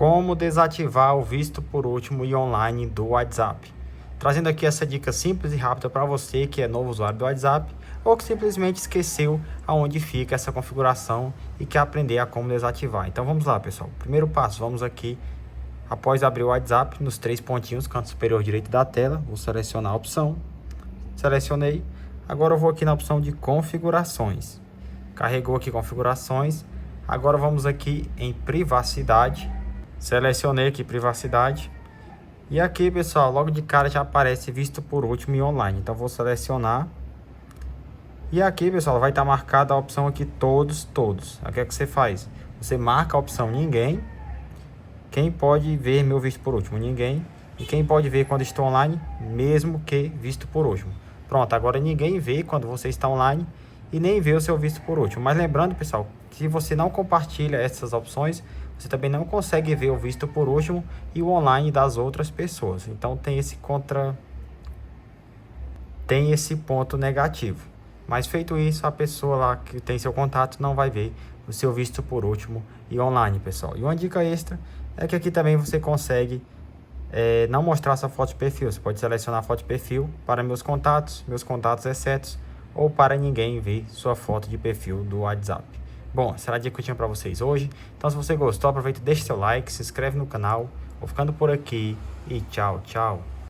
Como desativar o visto por último e online do WhatsApp. Trazendo aqui essa dica simples e rápida para você que é novo usuário do WhatsApp ou que simplesmente esqueceu aonde fica essa configuração e quer aprender a como desativar. Então vamos lá, pessoal. Primeiro passo, vamos aqui, após abrir o WhatsApp, nos três pontinhos, canto superior direito da tela, vou selecionar a opção. Selecionei. Agora eu vou aqui na opção de configurações. Carregou aqui configurações. Agora vamos aqui em privacidade. Selecionei aqui privacidade. E aqui, pessoal, logo de cara já aparece visto por último e online. Então vou selecionar. E aqui, pessoal, vai estar marcada a opção aqui todos. O que é que você faz? Você marca a opção ninguém. Quem pode ver meu visto por último? Ninguém. E quem pode ver quando estou online? Mesmo que visto por último. Pronto, agora ninguém vê quando você está online e nem vê o seu visto por último. Mas lembrando, pessoal, que se você não compartilha essas opções, você também não consegue ver o visto por último e o online das outras pessoas. Então tem esse ponto negativo. Mas feito isso, a pessoa lá que tem seu contato não vai ver o seu visto por último e online, pessoal. E uma dica extra é que aqui também você consegue não mostrar sua foto de perfil. Você pode selecionar a foto de perfil para meus contatos excetos, ou para ninguém ver sua foto de perfil do WhatsApp. Bom, essa era a dica que eu tinha para vocês hoje. Então, se você gostou, aproveita e deixa seu like, se inscreve no canal. Vou ficando por aqui e tchau, tchau.